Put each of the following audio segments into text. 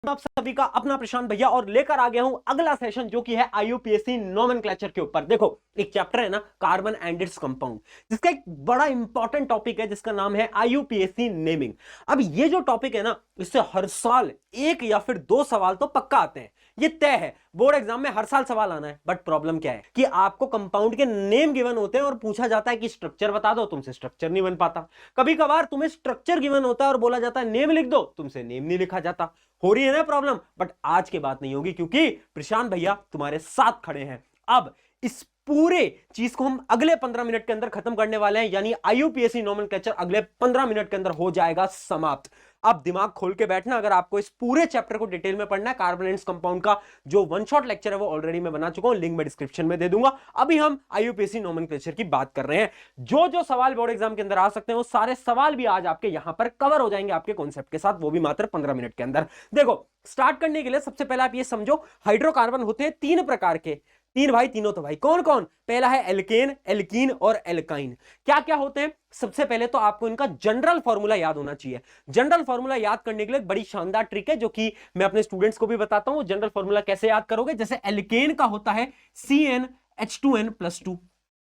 आप सभी का अपना प्रशांत भैया और लेकर आ गया हूं अगला सेशन जो कि है आईयूपीएसी नोमेनक्लेचर के ऊपर। देखो एक चैप्टर है ना कार्बन एंड इट्स कंपाउंड, जिसका एक बड़ा इंपॉर्टेंट टॉपिक है जिसका नाम है आईयूपीएसी नेमिंग। अब ये जो टॉपिक है ना इससे हर साल एक या फिर दो सवाल तो पक्का आते हैं, ये तय है। बोर्ड एग्जाम में हर साल सवाल आना है, बट प्रॉब्लम क्या है कि आपको कंपाउंड के नेम गिवन होते हैं और पूछा जाता है कि स्ट्रक्चर बता दो, तुमसे स्ट्रक्चर नहीं बन पाता। कभी कभार तुम्हें स्ट्रक्चर गिवन होता है और बोला जाता है नेम लिख दो, तुमसे नेम नहीं लिखा जाता। हो रही है ना प्रॉब्लम, बट आज की बात नहीं होगी क्योंकि प्रशांत भैया तुम्हारे साथ खड़े हैं। अब इस पूरे चीज को हम अगले 15 मिनट के अंदर खत्म करने वाले हैं, यानी आईयूपीएसी नोमेनक्लेचर अगले 15 मिनट के अंदर हो जाएगा समाप्त। अब दिमाग खोल के बैठना, अगर आपको इस पूरे चैप्टर को डिटेल में पढ़ना है। कार्बन एंड कंपाउंड का जो वन शॉट लेक्चर है वो ऑलरेडी मैं बना चुका हूं, लिंक मैं डिस्क्रिप्शन में दे दूंगा। अभी हम आईयूपीएसी नोमेनक्लेचर की बात कर रहे हैं। जो जो सवाल बोर्ड एग्जाम के अंदर आ सकते हैं वो सारे सवाल भी आज आपके यहां पर कवर हो जाएंगे आपके कॉन्सेप्ट के साथ, वो भी मात्र 15 मिनट के अंदर। देखो स्टार्ट करने के लिए सबसे पहले आप ये समझो, हाइड्रोकार्बन होते हैं तीन प्रकार के। तीन भाई, तीनों तो भाई कौन कौन? पहला है एल्केन, एल्कीन और एल्काइन। क्या क्या होते हैं? सबसे पहले तो आपको इनका जनरल फॉर्मूला याद होना चाहिए। जनरल फॉर्मूला याद करने के लिए बड़ी शानदार ट्रिक है जो कि मैं अपने स्टूडेंट्स को भी बताता हूं। जनरल फॉर्मूला कैसे याद करोगे? जैसे एल्केन का होता है CnH2n+2,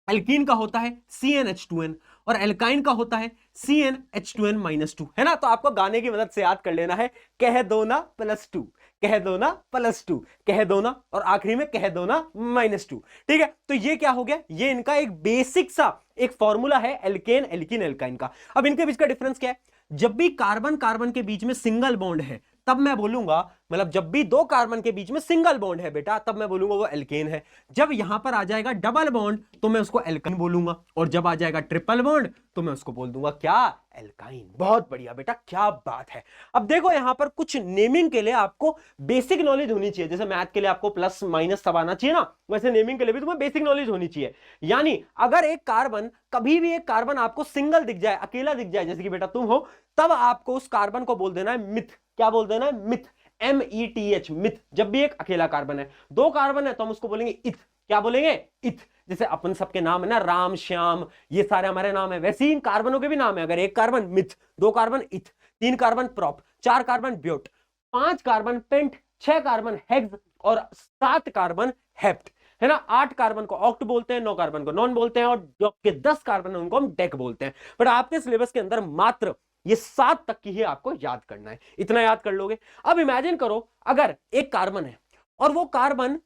एल्कीन का होता है CnH2n और एल्काइन का होता है CnH2n-2, है ना? तो आपको गाने की मदद से याद कर लेना है, कह दो ना +2, कह दो ना +2, कह दो ना, और आखिरी में कह दो ना -2। ठीक है, तो ये क्या हो गया? ये इनका एक बेसिक सा एक फॉर्मूला है एल्केन, एल्कीन, एल्काइन का। अब इनके बीच का डिफरेंस क्या है? जब भी कार्बन कार्बन के बीच में सिंगल बॉन्ड है तब मैं बोलूंगा, मतलब जब भी दो कार्बन के बीच में सिंगल बॉन्ड है बेटा तब मैं बोलूंगा वो एल्केन है। जब यहां पर आ जाएगा डबल बॉन्ड तो मैं उसको एल्काइन बोलूंगा, और जब आ जाएगा ट्रिपल बॉन्ड तो मैं उसको बोल दूंगा क्या? एल्काइन। बहुत बढ़िया बेटा, क्या बात है। अब देखो यहां पर कुछ नेमिंग के लिए आपको बेसिक नॉलेज होनी चाहिए। जैसे मैथ के लिए आपको प्लस माइनस सब आना चाहिए ना, वैसे नेमिंग के लिए भी तुम्हें बेसिक नॉलेज होनी चाहिए। यानी अगर एक कार्बन, कभी भी एक कार्बन आपको सिंगल दिख जाए, अकेला दिख जाए, जैसे कि बेटा तुम हो, तब आपको उस कार्बन को बोल देना है मिथ। क्या बोल देना है? Myth, METH, myth. जब भी एक अकेला कार्बन है, दो कार्बन है तो हम उसको बोलेंगे इथ। क्या बोलेंगे? इथ। जैसे अपन सबके नाम है ना, राम, श्याम, ये सारे हमारे नाम है, वैसे ही इन कार्बनों के भी नाम है। अगर एक कार्बन मिथ, दो कार्बन इथ, तीन कार्बन प्रोप, चार कार्बन ब्यूट, पांच कार्बन पेंट, छह कार्बन हेक्स और सात कार्बन हेप्ट, है ना? 8 कार्बन को ऑक्ट बोलते हैं, 9 कार्बन को नॉन बोलते हैं, और जो आपके 10 कार्बन है उनको हम डेक बोलते हैं। बट आपके सिलेबस के अंदर मात्र ये 7 तक की ही आपको याद करना है, इतना याद कर लोगे। अब इमेजिन करो अगर एक कार्बन है और वो कार्बन,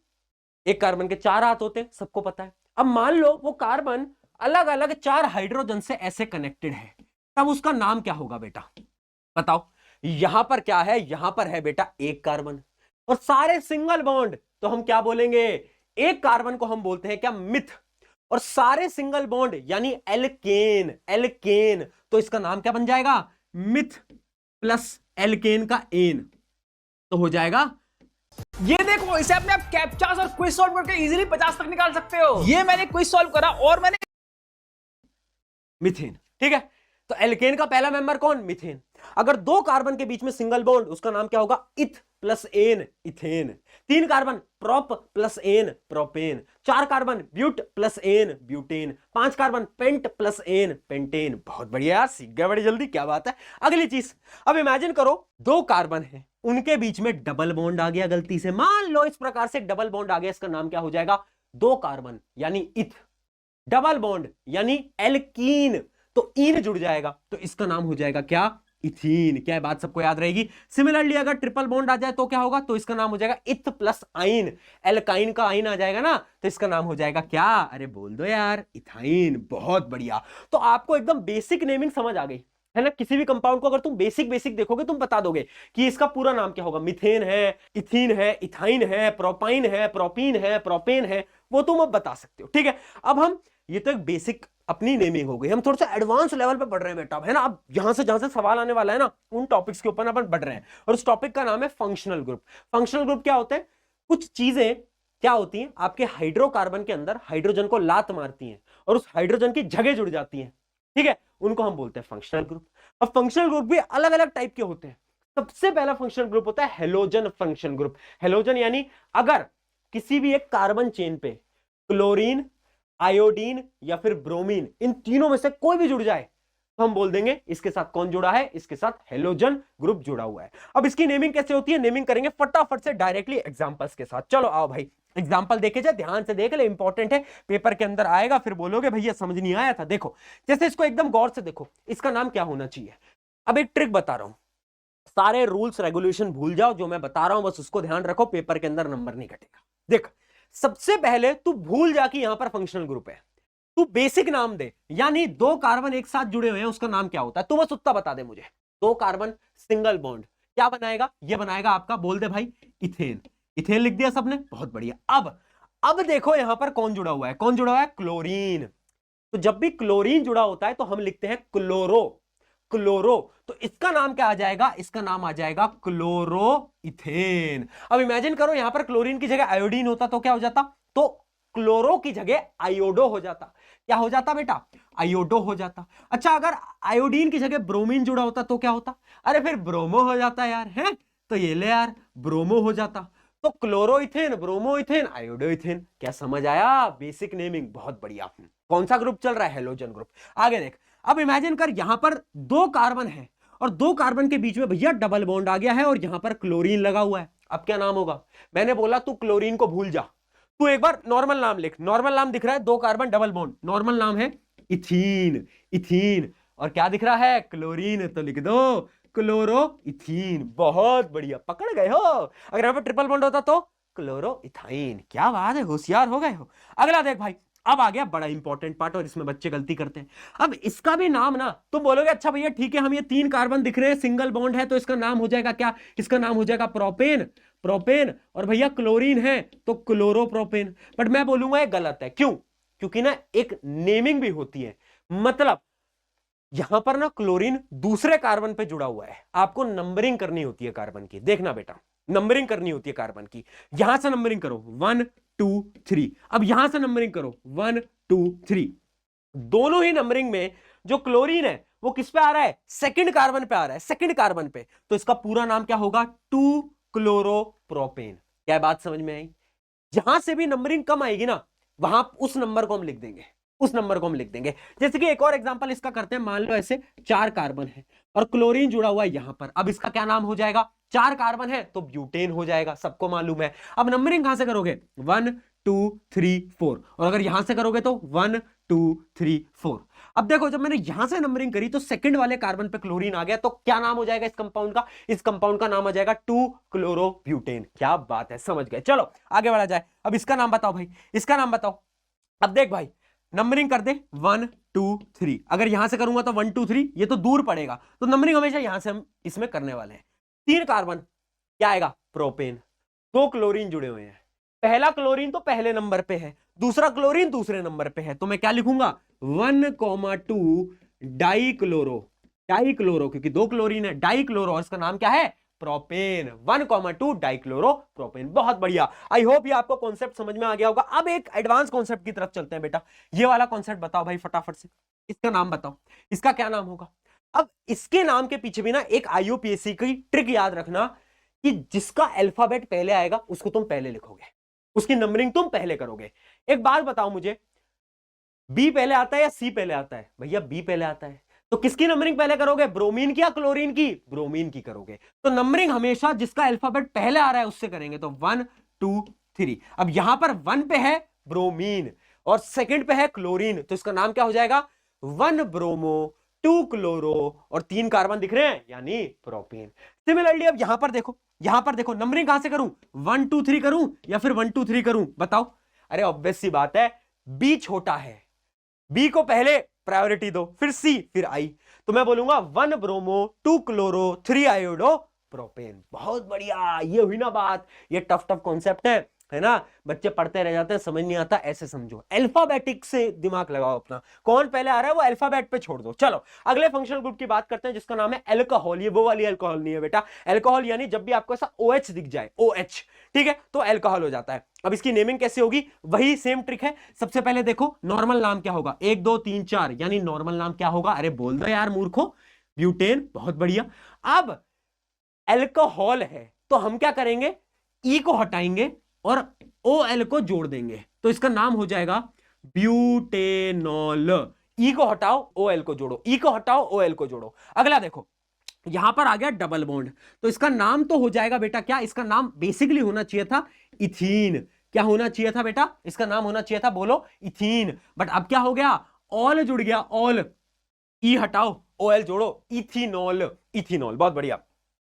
एक कार्बन के 4 हाथ होते हैं, सबको पता है। अब मान लो वो कार्बन अलग अलग 4 हाइड्रोजन से ऐसे कनेक्टेड है, तब उसका नाम क्या होगा बेटा? बताओ। यहां पर क्या है? यहां पर है बेटा एक कार्बन और सारे सिंगल बॉन्ड, तो हम क्या बोलेंगे? एक कार्बन को हम बोलते हैं क्या? मिथ। और सारे सिंगल बॉन्ड यानी एल्केन, एल्केन, तो इसका नाम क्या बन जाएगा? मिथ प्लस एल्केन का एन, तो हो जाएगा। ये देखो, इसे अपने आप कैप्चास और क्विज सॉल्व करके इजीली 50 तक निकाल सकते हो। ये मैंने क्विज सॉल्व करा और मैंने मिथेन। ठीक है, तो एल्केन का पहला मेंबर कौन? मिथेन। अगर दो कार्बन के बीच में सिंगल बॉन्ड, उसका नाम क्या होगा? Eth plus ane, ethane. तीन carbon prop plus ane, propane. चार carbon but plus ane, butane. पांच carbon pent plus ane, pentane. बहुत बढ़िया यार, सीख गए बड़ी जल्दी, क्या बात है। अगली चीज, अब इमेजिन करो दो कार्बन है, उनके बीच में डबल बॉन्ड आ गया गलती से। मान लो इस प्रकार से डबल बॉन्ड आ गया, इसका नाम क्या हो जाएगा? दो कार्बन यानी इथ, डबल बॉन्ड यानी एल्कीन, तो इन जुड़ जाएगा, तो इसका नाम हो जाएगा क्या? इथीन। क्या बात सबको याद रहेगी? सिमिलरली अगर ट्रिपल बॉन्ड आ जाए तो क्या होगा? तो इसका नाम हो जाएगा इथ प्लस आइन, एल्काइन का आइन आ जाएगा ना, तो इसका नाम हो जाएगा क्या? अरे बोल दो यार, इथाइन। बहुत बढ़िया। तो आपको एकदम बेसिक नेमिंग समझ आ गई है ना। किसी भी कंपाउंड को अगर तुम बेसिक बेसिक देखोगे तुम बता दोगे कि इसका पूरा नाम क्या होगा। मिथेन है, इथीन है, इथाइन है, प्रोपाइन है, प्रोपीन है, प्रोपेन है, वो तुम अब बता सकते हो। ठीक है, अब हम, ये तो एक बेसिक अपनी नेमिंग हो गई, हम थोड़ा सा एडवांस लेवल पे पढ़ रहे हैं बेटा, है ना। अब यहां से जहां से सवाल आने वाला है ना, उन टॉपिक्स के ऊपर अपन बढ़ रहे हैं, और उस टॉपिक का नाम है फंक्शनल ग्रुप। फंक्शनल ग्रुप क्या होते हैं? कुछ चीजें क्या होती हैं आपके हाइड्रोकार्बन के अंदर, हाइड्रोजन को लात मारती हैं और उस हाइड्रोजन की जगह जुड़ जाती हैं, ठीक है, उनको हम बोलते हैं फंक्शनल ग्रुप। अब फंक्शनल ग्रुप भी अलग अलग टाइप के होते हैं। सबसे पहला फंक्शनल ग्रुप होता है हेलोजन फंक्शनल ग्रुप। हेलोजन यानी अगर किसी भी एक कार्बन चेन पे क्लोरीन, आयोडीन या फिर ब्रोमीन, इन तीनों में से कोई भी जुड़ जाए तो हम बोल देंगे इसके साथ कौन जुड़ा है, इसके साथ हेलोजन ग्रुप जुड़ा हुआ है। अब इसकी नेमिंग कैसे होती है, नेमिंग करेंगे फटाफट से डायरेक्टली एग्जांपल्स के साथ। चलो आओ भाई एग्जांपल देखे जाए, ध्यान से देख ले, इंपॉर्टेंट है, पेपर के अंदर आएगा, फिर बोलोगे भैया समझ नहीं आया था। देखो जैसे इसको एकदम गौर से देखो, इसका नाम क्या होना चाहिए। अब एक ट्रिक बता रहा हूं, सारे रूल्स रेगुलेशन भूल जाओ, जो मैं बता रहा हूं बस उसको ध्यान रखो, पेपर के अंदर नंबर नहीं कटेगा। देख सबसे पहले तू भूल जा कि यहां पर फंक्शनल ग्रुप है, तू बेसिक नाम दे, यानी दो कार्बन एक साथ जुड़े हुए हैं उसका नाम क्या होता है, तू बस उतना बता दे मुझे। दो कार्बन सिंगल बॉन्ड क्या बनाएगा, ये बनाएगा आपका, बोल दे भाई इथेन। इथेन लिख दिया सबने, बहुत बढ़िया। अब देखो यहां पर कौन जुड़ा हुआ है, कौन जुड़ा हुआ है, क्लोरीन। तो जब भी क्लोरीन जुड़ा होता है तो हम लिखते हैं क्लोरो, क्लोरो। तो इसका नाम क्या आ जाएगा, इसका नाम आ जाएगा क्लोरो इथेन। अब इमेजिन करो यहां पर क्लोरीन की जगह आयोडीन होता तो क्या हो जाता, तो क्लोरो की जगह आयोडो हो जाता। क्या हो जाता बेटा, आयोडो हो जाता। अच्छा अगर आयोडीन की जगह ब्रोमीन जुड़ा होता तो क्या होता, अरे फिर ब्रोमो हो जाता यार, है तो ये ले यार ब्रोमो हो जाता। तो chloro ethane, bromo ethane, iodo ethane. क्या समझ आया, बेसिक नेमिंग, बहुत बढ़िया। कौन सा ग्रुप चल रहा है, हेलोजन ग्रुप। आगे देख, अब इमेजिन कर यहां पर दो कार्बन है और दो कार्बन के बीच में भैया डबल बॉन्ड आ गया है और यहां पर क्लोरीन लगा हुआ है। अब क्या नाम होगा, मैंने बोला तू क्लोरीन को भूल जा, तू एक बार नॉर्मल नाम लिख। नॉर्मल नाम दिख रहा है, दो कार्बन डबल बॉन्ड, नॉर्मल नाम है इथीन, इथीन। और क्या दिख रहा है, क्लोरीन, तो लिख दो क्लोरो इथीन। बहुत बढ़िया, पकड़ गए हो। अगर यहां पर ट्रिपल बॉन्ड होता तो क्लोरो इथाइन। क्या बात है, होशियार हो गए हो। अगला देख भाई, अब आ गया बड़ा इंपॉर्टेंट पार्ट और इसमें बच्चे गलती करते हैं। अब इसका भी नाम ना तुम बोलोगे अच्छा भैया ठीक है, हम ये तीन कार्बन दिख रहे हैं, सिंगल बॉन्ड है, तो इसका नाम हो जाएगा क्या, इसका नाम हो जाएगा प्रोपेन, प्रोपेन। और भैया क्लोरीन है तो क्लोरोप्रोपेन। बट मैं बोलूंगा ये गलत है, क्यों, क्योंकि ना एक नेमिंग भी होती है। मतलब यहां पर ना क्लोरीन दूसरे कार्बन पे जुड़ा हुआ है, आपको नंबरिंग करनी होती है कार्बन की। देखना बेटा, नंबरिंग करनी होती है कार्बन की। यहां से नंबरिंग करो 1 2 3, अब यहां से नंबरिंग करो 1 2 3। दोनों ही नंबरिंग में जो क्लोरीन है वो किस पे आ रहा है, सेकंड कार्बन पे आ रहा है, सेकंड कार्बन पे। तो इसका पूरा नाम क्या होगा, 2 क्लोरोप्रोपेन। क्या बात समझ में आई। जहां से भी नंबरिंग कम आएगी ना, वहां उस नंबर को हम लिख देंगे, उस नंबर को हम लिख देंगे। जैसे कि एक और एग्जांपल इसका करते हैं, मान लो ऐसे चार कार्बन है और क्लोरीन जुड़ा हुआ है यहां पर। अब इसका क्या नाम हो जाएगा, चार कार्बन है तो ब्यूटेन हो जाएगा, सबको मालूम है। अब नंबरिंग कहां से करोगे, 1 2 3 4, और अगर यहां से करोगे तो 1 2 3 4। अब देखो जब मैंने यहां से नंबरिंग करी तो सेकंड वाले कार्बन पे क्लोरीन आ गया, तो क्या नाम हो जाएगा इस कंपाउंड का, इस कंपाउंड का नाम आ जाएगा 2 क्लोरोब्यूटेन। क्या बात है, समझ गए। चलो आगे बढ़ा जाए। अब इसका नाम बताओ भाई, इसका नाम बताओ। अब देख भाई नंबरिंग कर दे 1 2 3, अगर यहां से करूंगा तो 1 2 3, ये तो दूर पड़ेगा, तो नंबरिंग हमेशा यहां से हम इसमें करने वाले हैं। तीन कार्बन क्या आएगा, प्रोपेन। दो क्लोरीन जुड़े हुए हैं, पहला क्लोरीन तो पहले नंबर पे है, दूसरा क्लोरीन दूसरे नंबर पे है, तो मैं क्या लिखूंगा 1,2 डाइक्लोरो, डाइक्लोरो क्योंकि दो क्लोरीन है, डाइक्लोरो, इसका नाम क्या है, प्रोपेन। 1,2 dichloro propane. बहुत बढ़िया, आई होप ये आपको कॉन्सेप्ट समझ में आ गया होगा। अब एक एडवांस कॉन्सेप्ट की तरफ चलते हैं बेटा। ये वाला कॉन्सेप्ट बताओ भाई फटाफट से, इसका नाम बताओ, इसका क्या नाम होगा। अब इसके नाम के पीछे भी ना एक आईयूपीएससी की ट्रिक याद रखना कि जिसका अल्फाबेट पहले आएगा उसको तुम पहले लिखोगे, उसकी नंबरिंग तुम पहले करोगे। एक बात बताओ मुझे, बी पहले आता है या सी पहले आता है, भैया बी पहले आता है, तो किसकी नंबरिंग पहले करोगे, ब्रोमीन की या क्लोरीन की, ब्रोमीन की करोगे। तो नंबरिंग हमेशा जिसका अल्फाबेट पहले आ रहा है उससे करेंगे, तो 1 2 3। अब यहां पर 1 पे है ब्रोमीन और सेकंड पे है क्लोरीन, तो इसका नाम क्या हो जाएगा, 1 ब्रोमो 2 क्लोरो, और तीन कार्बन दिख रहे हैं यानी प्रोपेन। सिमिलरली अब यहां पर देखो, यहां पर देखो नंबरिंग कहां से करूं, 1 2 3 करूं या फिर 1 2 3 करूं, बताओ। अरे ऑब्वियस सी बात है, बी छोटा है, बी को पहले प्रायोरिटी दो, फिर सी, फिर आई, तो मैं बोलूंगा 1 ब्रोमो 2 क्लोरो 3 आयोडो प्रोपेन। बहुत बढ़िया, ये हुई ना बात। ये टफ टफ कॉन्सेप्ट है ना, बच्चे पढ़ते रह जाते हैं, समझ नहीं आता, ऐसे समझो। अल्फाबेटिक से दिमाग लगाओ अपना, कौन पहले आ रहा है वो अल्फाबेट पे छोड़ दो। चलो अगले फंक्शनल ग्रुप की बात करते हैं जिसका नाम है अल्कोहल। ये वो वाली अल्कोहल नहीं है बेटा, अल्कोहल यानी जब भी आपको ऐसा OH दिख जाए, OH, ठीक है, तो अल्कोहल हो जाता है। अब इसकी नेमिंग कैसे होगी, वही सेम ट्रिक है। सबसे पहले देखो नॉर्मल नाम क्या होगा, 1 2 3 4, यानी नॉर्मल नाम क्या होगा, अरे बोल दो यार मूर्खो, ब्यूटेन। बहुत बढ़िया। अब अल्कोहल है तो हम क्या करेंगे, ई को हटाएंगे और OL को जोड़ देंगे, तो इसका नाम हो जाएगा ब्यूटेनॉल। ई को हटाओ OL को जोड़ो, ई को हटाओ OL को जोड़ो। अगला देखो, यहां पर आ गया डबल बॉन्ड, तो इसका नाम तो हो जाएगा बेटा क्या, इसका नाम बेसिकली होना चाहिए था इथीन। क्या होना चाहिए था बेटा, इसका नाम होना चाहिए था, बोलो, इथीन। बट अब क्या हो गया, ऑल जुड़ गया, ऑल, ई हटाओ OL जोड़ो, इथीनॉल, इथीनॉल। बहुत बढ़िया।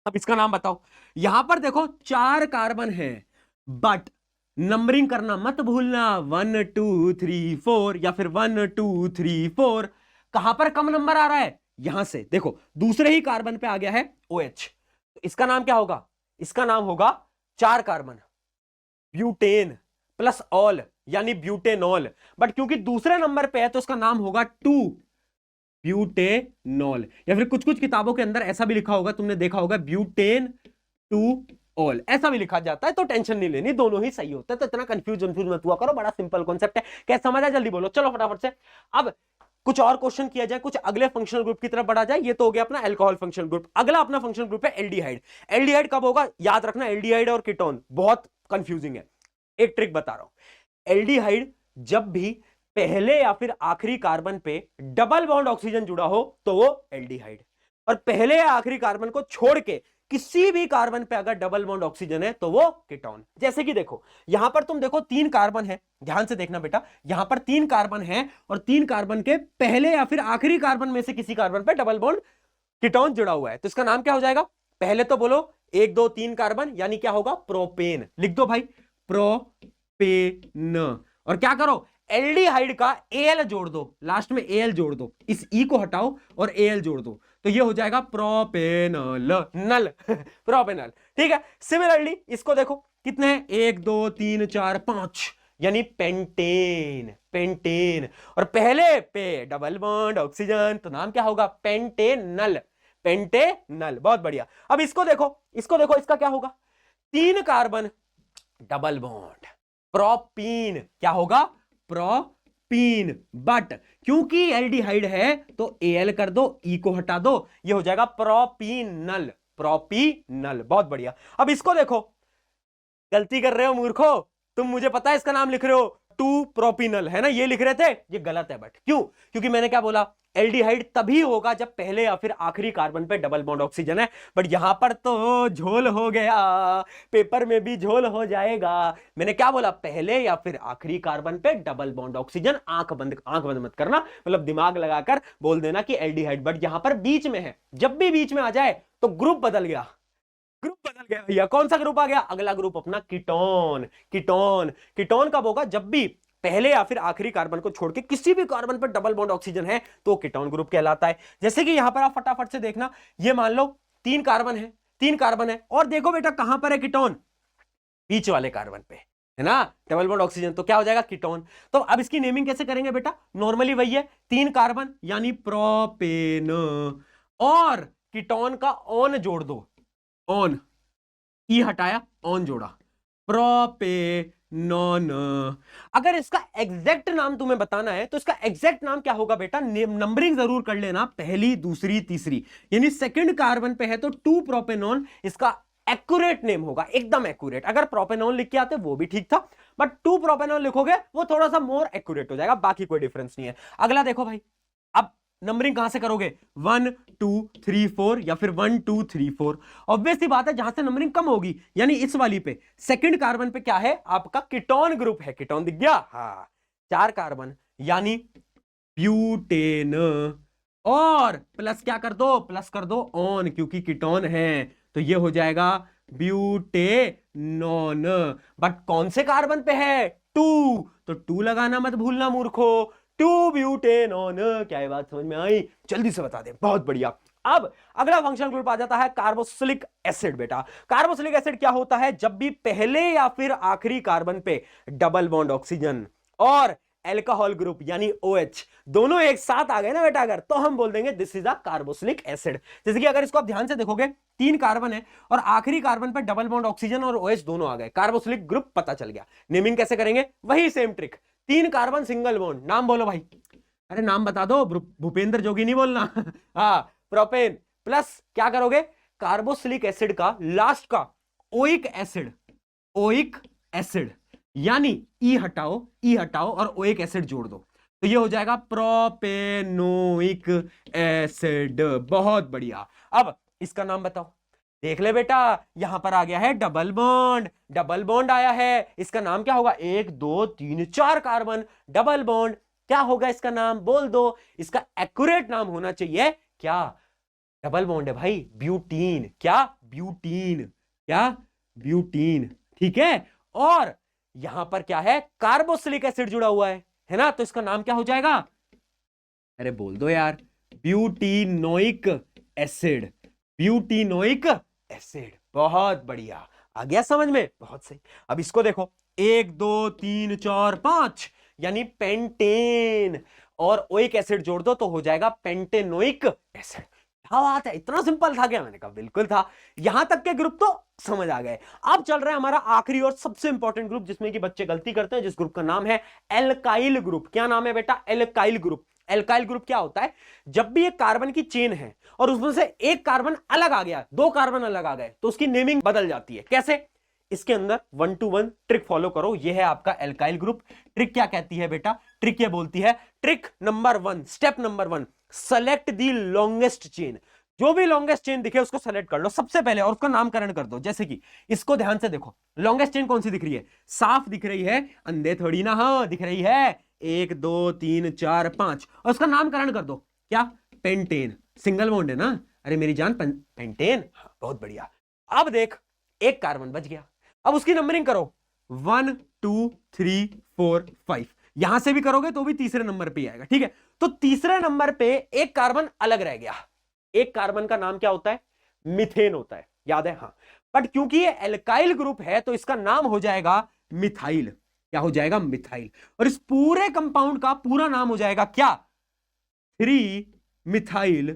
अब इसका नाम बताओ। यहां पर देखो 4 कार्बन है, बट नंबरिंग करना मत भूलना, 1 2 3 4 या फिर 1 2 3 4। कहां पर कम नंबर आ रहा है, यहां से देखो, दूसरे ही कार्बन पे आ गया है OH, तो इसका नाम क्या होगा, इसका नाम होगा 4 कार्बन, ब्यूटेन प्लस ऑल यानी ब्यूटेनॉल। बट क्योंकि दूसरे नंबर पे है तो इसका नाम होगा 2 ब्यूटेनॉल, या फिर कुछ कुछ किताबों के अंदर ऐसा भी लिखा होगा, तुमने देखा होगा, ब्यूटेन 2 ऑल, ऐसा भी लिखा जाता है। तो टेंशन नहीं लेनी, दोनों ही सही होता है, तो इतना कंफ्यूज मत हुआ करो, बड़ा सिंपल कॉन्सेप्ट है। क्या समझ आया, जल्दी बोलो, चलो फटाफट से। अब कुछ और क्वेश्चन किया जाए, कुछ अगले फंक्शनल ग्रुप की तरफ बढ़ा जाए। ये तो हो गया अपना अल्कोहल फंक्शनल ग्रुप। अगला अपना फंक्शनल ग्रुप है एल्डिहाइड। एल्डिहाइड कब होगा, याद रखना, एल्डिहाइड और कीटोन बहुत कंफ्यूजिंग है, एक ट्रिक बता रहा हूं। एल्डिहाइड जब भी पहले या फिर आखिरी कार्बन पे डबल बॉन्ड ऑक्सीजन जुड़ा हो तो वो एल्डिहाइड, और पहले या आखिरी कार्बन को छोड़ के किसी भी कार्बन पे अगर डबल बॉन्ड ऑक्सीजन है तो वो कीटोन। जैसे कि देखो, यहां पर तुम देखो 3 कार्बन है, ध्यान से देखना बेटा, यहां पर 3 कार्बन है और 3 कार्बन के पहले या फिर आखिरी कार्बन में से किसी कार्बन पे डबल बॉन्ड कीटोन जुड़ा हुआ है, तो इसका नाम क्या हो जाएगा, पहले तो बोलो 1 2 3 कार्बन, यानी क्या होगा, प्रोपेन। लिख दो भाई, प्रोपेन। और क्या करो, एल्डिहाइड का Al जोड़ दो, लास्ट में Al जोड़ दो, इस E को हटाओ और Al जोड़ दो, तो ये हो जाएगा प्रोपेनल, नल प्रोपेनल। ठीक है। सिमिलरली इसको देखो, कितने हैं, 1 2 3 4 5, यानी पेंटेन, पेंटेन, और पहले पे डबल बॉन्ड ऑक्सीजन, तो नाम क्या होगा, पेंटेनल, पेंटेनल। बहुत बढ़िया। अब इसको देखो, इसको देखो, इसका क्या होगा, 3 कार्बन डबल बॉन्ड, प्रोपीन, क्या होगा, प्रोपीन। बट क्योंकि एल्डिहाइड है तो Al कर दो, E को हटा दो, ये हो जाएगा प्रोपीनल, प्रोपीनल। बहुत बढ़िया। अब इसको देखो, गलती कर रहे हो मूर्खो, तुम, मुझे पता है इसका नाम लिख रहे हो 2 प्रोपीनल, है ना, ये लिख रहे थे, ये गलत है। बट क्यों, क्योंकि मैंने क्या बोला, एल्डिहाइड तभी होगा जब पहले या फिर आखिरी कार्बन पे डबल बॉन्ड ऑक्सीजन है। बट यहां पर तो झोल हो गया, पेपर में भी झोल हो जाएगा। मैंने क्या बोला, पहले या फिर आखिरी कार्बन पे डबल बॉन्ड ऑक्सीजन, आंख बंद मत करना, मतलब दिमाग लगाकर बोल देना कि एल्डिहाइड। बट यहां पर बीच में है, जब भी बीच में आ जाए तो ग्रुप बदल गया, ग्रुप बदल गया भैया। कौन सा ग्रुप आ गया, अगला ग्रुप अपना कीटोन। कीटोन, कीटोन कब होगा, जब भी पहले या फिर आखिरी कार्बन को छोड़ के किसी भी कार्बन पर डबल बॉन्ड ऑक्सीजन है तो कीटोन ग्रुप कहलाता है। जैसे कि यहां पर आप फटाफट से देखना, ये मान लो 3 कार्बन है, 3 कार्बन है, और देखो बेटा कहां पर है कीटोन, बीच वाले कार्बन पे, है ना, डबल बॉन्ड ऑक्सीजन, तो क्या हो जाएगा, कीटोन। तो अब इसकी नेमिंग कैसे करेंगे बेटा, नॉर्मली वही है, 3 कार्बन यानी प्रोपेन, और कीटोन का ऑन जोड़ दो, ऑन, ई हटाया, ऑन जोड़ा, प्रोपेनॉन। अगर इसका एग्जैक्ट नाम तुम्हें बताना है तो इसका एग्जैक्ट नाम क्या होगा बेटा, नंबरिंग जरूर कर लेना, पहली दूसरी तीसरी, यानी सेकंड कार्बन पे है तो 2 प्रोपेनॉन इसका एक्यूरेट नेम होगा, एकदम एक्यूरेट। अगर प्रोपेनॉन लिख के आते वो भी ठीक था, बट 2 प्रोपेनॉन लिखोगे वो थोड़ा सा मोर एक्यूरेट हो जाएगा, बाकी कोई डिफरेंस नहीं है। अगला देखो भाई, अब नंबरिंग कहां से करोगे, 1 2 3 4 या फिर 1 2 3 4। ऑब्वियस सी बात है, जहां से नंबरिंग कम होगी, यानी इस वाली पे सेकंड कार्बन पे क्या है, आपका कीटोन ग्रुप है, कीटोन दिख गया, हाँ, 4 कार्बन यानी ब्यूटेन, और प्लस क्या कर दो, प्लस कर दो ऑन, क्योंकि कीटोन है, तो ये हो जाएगा ब्यूटेनॉन। बट कौन से कार्बन पे है, 2, तो 2 लगाना मत भूलना मूर्खो, 2 ब्यूटेनॉन। क्या ये बात समझ में आई, जल्दी से बता दे, बहुत बढ़िया। अब अगला फंक्शनल ग्रुप आ जाता है कार्बोक्सिलिक एसिड। बेटा कार्बोक्सिलिक एसिड क्या होता है, जब भी पहले या फिर आखिरी कार्बन पे डबल बॉन्ड ऑक्सीजन और अल्कोहल ग्रुप यानी OH दोनों एक साथ आ गए ना बेटा, अगर, तो हम बोल देंगे this is a carboxylic acid. जैसे कि अगर इसको आप ध्यान से देखोगे, 3 कार्बन है और आखिरी कार्बन पे डबल बॉन्ड ऑक्सीजन और OH दोनों आ गए, कार्बोक्सिलिक ग्रुप पता चल गया। नेमिंग कैसे करेंगे, वही same trick, 3 carbon single bond, नाम बोलो भाई, अरे नाम बता दो, भूपेंद्र जोगी नहीं बोलना हाँ, प्रोपेन, प्लस क्या करोगे, कार्बोक्सिलिक एसिड का लास्ट का ओइक एसिड, ओइक एसिड, यानी ई हटाओ और ओइक एसिड जोड़ दो, तो ये हो जाएगा प्रोपेनोइक एसिड। बहुत बढ़िया। अब इसका नाम बताओ। देख ले बेटा, यहां पर आ गया है डबल बॉन्ड, डबल बॉन्ड आया है। इसका नाम क्या होगा? 1 2 3 4 कार्बन, डबल बॉन्ड। क्या होगा इसका नाम? बोल दो। इसका एक्यूरेट नाम होना चाहिए क्या? डबल बॉन्ड है भाई, ब्यूटीन। क्या? ब्यूटीन। क्या? ब्यूटीन। ठीक है। और यहां पर क्या है? कार्बोक्सिलिक एसिड जुड़ा हुआ है ना? तो इसका नाम क्या हो जाएगा? अरे बोल दो यार। ब्यूटीनोइक एसिड। ब्यूटीनोइक एसिड। बहुत बढ़िया। आ गया समझ में? बहुत सही। अब इसको देखो, 1 2 3 4 5 यानी पेंटेन, और ओइक एसिड जोड़ दो तो हो जाएगा पेंटेनोइक एसिड। क्या बात है, इतना सिंपल था क्या? मैंने कहा बिल्कुल था। यहां तक के ग्रुप तो समझ आ गए। अब चल रहा है हमारा आखिरी और सबसे इंपॉर्टेंट ग्रुप, जिसमें कि बच्चे गलती करते हैं, जिस ग्रुप का नाम है एल्काइल ग्रुप। क्या नाम है बेटा? Alkyl group. एल्काइल ग्रुप क्या होता है? जब भी एक कार्बन की चेन है और उसमें से एक कार्बन अलग आ गया, 2 कार्बन अलग आ गए, तो उसकी नेमिंग बदल जाती है। कैसे? इसके अंदर 1 to 1 ट्रिक फॉलो करो। यह है आपका एल्काइल ग्रुप। ट्रिक क्या कहती है बेटा? ट्रिक ये बोलती है, trick number 1, step number 1, select the longest chain. जो भी लॉन्गेस्ट चेन दिखे उसको सेलेक्ट कर लो सबसे पहले और उसका नामकरण कर दो। जैसे कि इसको ध्यान से देखो, लॉन्गेस्ट चेन कौन सी दिख रही है? साफ दिख रही है, अंधे थोड़ी ना। हाँ दिख रही है। 1 2 3 4 5 और उसका नामकरण कर दो। क्या? पेंटेन। सिंगल बॉन्ड है ना? अरे मेरी जान, पेंटेन। हाँ, बहुत बढ़िया। अब देख, एक कार्बन बच गया। अब उसकी नंबरिंग करो, 1 2 3 4 5। यहां से भी करोगे तो भी तीसरे नंबर पे आएगा। ठीक है, तो तीसरे नंबर पे एक कार्बन अलग रह गया। एक कार्बन का नाम क्या होता है? मीथेन होता है, याद है? हाँ। बट क्योंकि ये एल्काइल ग्रुप है तो इसका नाम हो जाएगा मिथाइल। क्या हो जाएगा? मिथाइल। और इस पूरे कंपाउंड का पूरा नाम हो जाएगा क्या? 3 मिथाइल।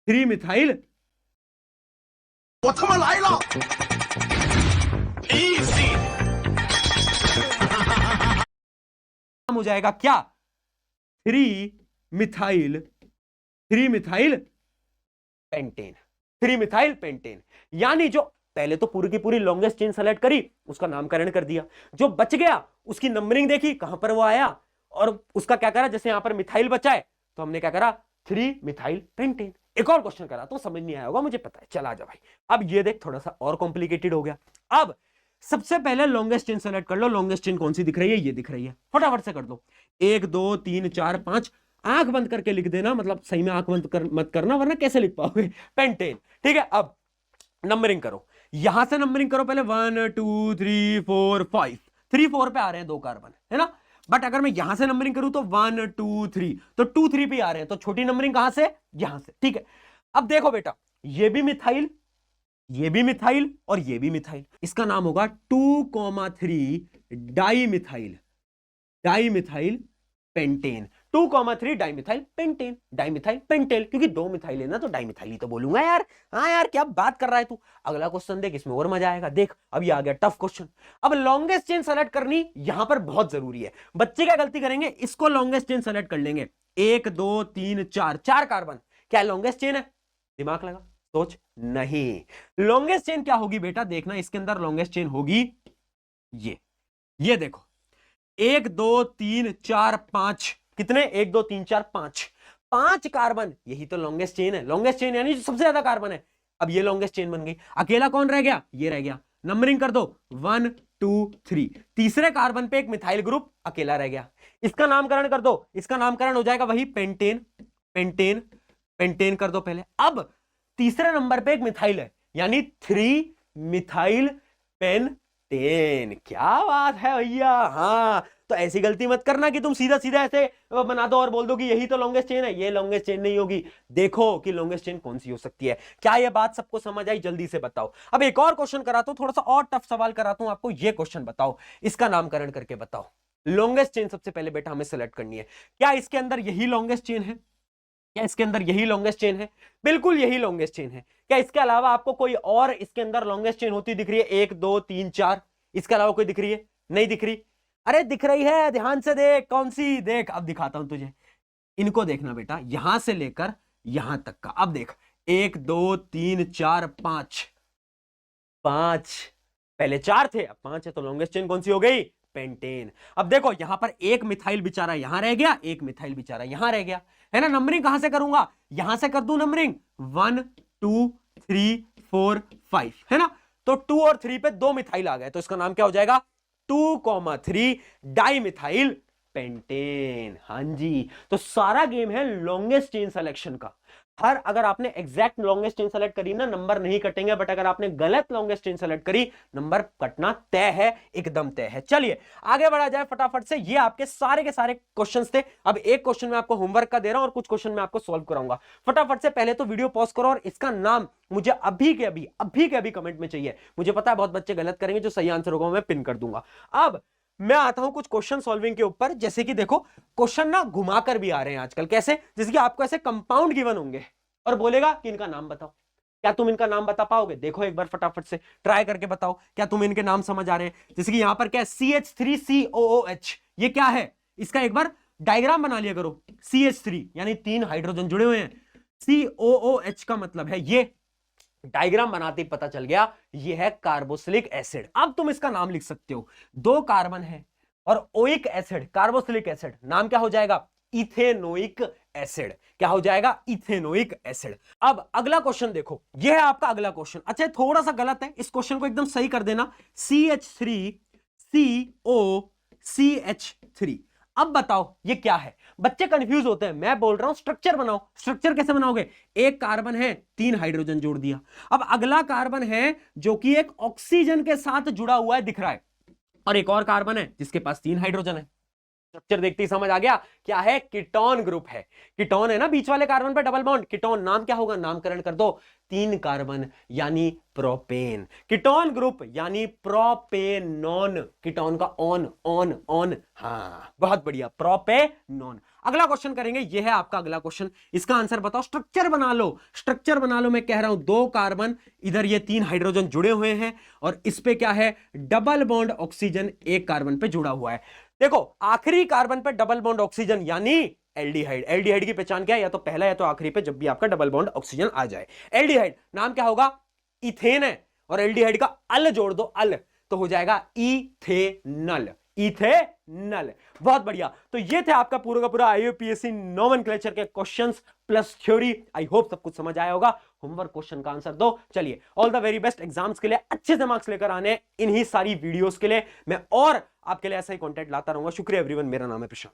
3 मिथाइल 我他妈来了！Easy。 नाम हो जाएगा क्या? 3 methyl. 3 methyl pentane. 3 methyl pentane. यानी जो पहले तो पूरी की पूरी लॉन्गेस्ट चेन सेलेक्ट करी, उसका नामकरण कर दिया, जो बच गया उसकी नंबरिंग देखी कहां पर वो आया, और उसका क्या करा? जैसे यहां पर मिथाइल बचा है तो हमने क्या करा? 3 मिथाइल पेंटेन। एक और क्वेश्चन करा तो समझ नहीं आया होगा, मुझे पता है। चल आ जा भाई। अब ये देख, थोड़ा सा और कॉम्प्लिकेटेड हो गया। अब सबसे पहले लॉन्गेस्ट चेन सेलेक्ट कर लो। लॉन्गेस्ट चेन कौन सी दिख रही है? ये दिख रही है। फटाफट से कर दो। 1 2 3 4 5। आंख बंद करके लिख देना, मतलब सही में आंख बंद मत करना, वरना कैसे लिख पाओगे? पेंटेन। ठीक है, अब नंबरिंग करो। यहां से नंबरिंग करो पहले, 1 2 3 4 5। 3 4 पे आ रहे हैं 2 कार्बन, है ना? बट अगर मैं यहां से नंबरिंग करूं तो 1 2 3, तो 2 3 पे आ रहे हैं, तो छोटी नंबरिंग कहां से? यहां से। ठीक है, अब देखो बेटा, ये भी मिथाइल, ये भी मिथाइल और ये भी मिथाइल। इसका नाम होगा 2,3 di methyl. Di methyl pentane. 2,3 dimethyl pentane. Dimethyl pentane, क्योंकि 2 मिथाइल है ना, तो डाइमिथाइल ही तो बोलूंगा यार। हाँ यार, क्या बात कर रहा है तू? अगला क्वेश्चन देख, इसमें और मजा आएगा। देख, अब ये आ गया टफ क्वेश्चन। अब लॉन्गेस्ट चेन सेलेक्ट करनी यहां पर बहुत जरूरी है। बच्चे क्या गलती करेंगे? इसको लॉन्गेस्ट चेन सेलेक्ट कर लेंगे। 1 2 3 4, 4 कार्बन। क्या लॉन्गेस्ट चेन है? दिमाग लगा, सोच। नहीं, लॉन्गेस्ट चेन क्या होगी बेटा? देखना, इसके अंदर लॉन्गेस्ट चेन होगी ये देखो, 1 2 3 4 5। कितने? 1 2 3 4 5। 5 कार्बन, यही तो लॉन्गेस्ट चेन है। लॉन्गेस्ट चेन यानी जो सबसे ज्यादा कार्बन है। अब ये लॉन्गेस्ट चेन बन गई। अकेला कौन रह गया? ये रह गया। नंबरिंग कर दो, 1 2 3। तीसरे कार्बन पे एक मिथाइल ग्रुप अकेला रह गया। इसका नामकरण कर दो। इसका नामकरण हो जाएगा वही पेंटेन। पेंटेन, पेंटेन कर दो पहले। अब तीसरे नंबर पे एक मिथाइल है, यानी 3 मिथाइल पेंटेन। क्या बात है भैया। हाँ, तो ऐसी गलती मत करना कि तुम सीधा सीधा ऐसे बना दो और बोल दो कि यही तो लॉन्गेस्ट चेन है। ये लॉन्गेस्ट चेन नहीं होगी। देखो कि लॉन्गेस्ट चेन कौन सी हो सकती है। क्या ये बात सबको समझ आई? जल्दी से बताओ। अब एक और क्वेश्चन कराता हूं, थोड़ा सा और टफ सवाल कराता हूं आपको। ये क्वेश्चन बताओ, इसका नामकरण करके बताओ। लॉन्गेस्ट चेन सबसे पहले बेटा हमें सेलेक्ट करनी है। क्या इसके अंदर यही लॉन्गेस्ट चेन है? क्या इसके अंदर यही लॉन्गेस्ट चेन है? बिल्कुल यही लॉन्गेस्ट चेन है। क्या इसके अलावा आपको कोई और इसके अंदर लॉन्गेस्ट चेन होती दिख रही है? 1 2 3 4, इसके अलावा कोई दिख रही है? नहीं दिख रही। अरे दिख रही है, ध्यान से देख। कौन सी? देख, अब दिखाता हूं तुझे। इनको देखना बेटा, यहां से लेकर यहां तक का। अब देख, 1 2 3 4 5। 5 पहले 4 थे, अब 5 है, तो लॉन्गेस्ट चेन कौन सी हो गई? पेंटेन। अब देखो यहां पर एक मिथाइल बेचारा यहां रह गया, एक मिथाइल बेचारा यहां रह गया, है ना। नंबरिंग कहां से करूंगा, यहां से कर दूं नंबरिंग 1 2 3 4 5, है ना। तो 2 और 3 पे 2 मिथाइल आ गए, तो इसका नाम क्या हो जाएगा 2,3 डाई मिथाइल पेंटेन। हां जी, तो सारा गेम है लॉन्गेस्ट चेन सिलेक्शन का। हर अगर आपने एग्जैक्ट लॉन्गेस्ट चेन सेलेक्ट करी ना, नंबर नहीं कटेंगे, बट अगर आपने गलत लॉन्गेस्ट चेन सेलेक्ट करी, नंबर कटना तय है, एकदम तय है। चलिए आगे बढ़ा जाए फटाफट से। ये आपके सारे के सारे क्वेश्चंस थे। अब एक क्वेश्चन मैं आपको होमवर्क का दे रहा हूं और कुछ क्वेश्चन मैं आपको सॉल्व कराऊंगा। फटाफट से पहले तो वीडियो पॉज करो और इसका नाम मुझे अभी के अभी कमेंट में चाहिए। मुझे पता है बहुत बच्चे गलत करेंगे, जो सही आंसर होगा मैं पिन कर दूंगा। अब मैं आता हूं कुछ क्वेश्चन सॉल्विंग के ऊपर। जैसे कि देखो क्वेश्चन ना घुमाकर भी आ रहे हैं आजकल। कैसे, जैसे कि आपको ऐसे कंपाउंड गिवन होंगे और बोलेगा कि इनका नाम बताओ। क्या तुम इनका नाम बता पाओगे? देखो एक बार फटाफट से ट्राई करके बताओ, क्या तुम इनके नाम समझ आ रहे हैं? जैसे कि यहां पर क्या है, CH3COOH, ये क्या है? इसका एक बार डायग्राम बना लिया करो। CH3 यानी 3 हाइड्रोजन जुड़े हुए हैं, COOH का मतलब है ये। डायग्राम बनाते ही पता चल गया ये है कार्बोक्सिलिक एसिड। अब तुम इसका नाम लिख सकते हो, 2 कार्बन है और ओइक एसिड, कार्बोक्सिलिक एसिड, नाम क्या हो जाएगा इथेनोइक एसिड। क्या हो जाएगा इथेनोइक एसिड। अब अगला क्वेश्चन देखो, यह है आपका अगला क्वेश्चन। अच्छा थोड़ा सा गलत है, इस क्वेश्चन को एकदम सही कर देना। CH3COCH3। अब बताओ ये क्या है? बच्चे कंफ्यूज होते हैं, मैं बोल रहा हूं स्ट्रक्चर बनाओ। स्ट्रक्चर कैसे बनाओगे? एक कार्बन है, 3 हाइड्रोजन जोड़ दिया। अब अगला कार्बन है जो कि एक ऑक्सीजन के साथ जुड़ा हुआ है, दिख रहा है, और एक और कार्बन है जिसके पास 3 हाइड्रोजन है। स्ट्रक्चर देखते ही समझ आ गया क्या है, कीटोन ग्रुप है। कीटोन है ना, बीच वाले कार्बन पे डबल बॉन्ड, कीटोन। नाम क्या होगा, नामकरण कर दो, 3 कार्बन यानी प्रोपेन। कीटोन ग्रुप यानी प्रोपेनॉन। कीटोन का ऑन ऑन ऑन, हाँ बहुत बढ़िया, प्रोपेनॉन। अगला क्वेश्चन करेंगे, ये है आपका अगला क्वेश्चन। इसका आंसर बताओ। स्ट्रक्चर बना लो, स्ट्रक्चर बना लो। मैं कह रहा हूं 2 कार्बन, इधर ये 3 हाइड्रोजन जुड़े हुए हैं और इस पे क्या है, डबल बॉन्ड ऑक्सीजन एक कार्बन पे जुड़ा हुआ है। देखो आखिरी कार्बन पे डबल बॉन्ड ऑक्सीजन यानी एल्डिहाइड। एल्डिहाइड की पहचान क्या है, या तो पहला या तो आखिरी पे जब भी आपका डबल बॉन्ड ऑक्सीजन आ जाए। एल्डिहाइड नाम क्या होगा, इथेन है, और एल्डिहाइड का अल जोड़ दो, अल, तो हो जाएगा इथेनल। इथेनल, बहुत बढ़िया। तो ये थे आपका पूरा का पूरा IUPAC नोमेनक्लेचर के questions plus theory. I hope सब कुछ समझ आया होगा। होमवर्क क्वेश्चन का आंसर दो। चलिए all the very best exams के लिए, अच्छे से मार्क्स लेकर आने इन्हीं सारी वीडियोस के लिए। मैं और आपके लिए ऐसा ही कंटेंट लाता रहूंगा। शुक्रिया एवरीवन, मेरा नाम है प्रशांत।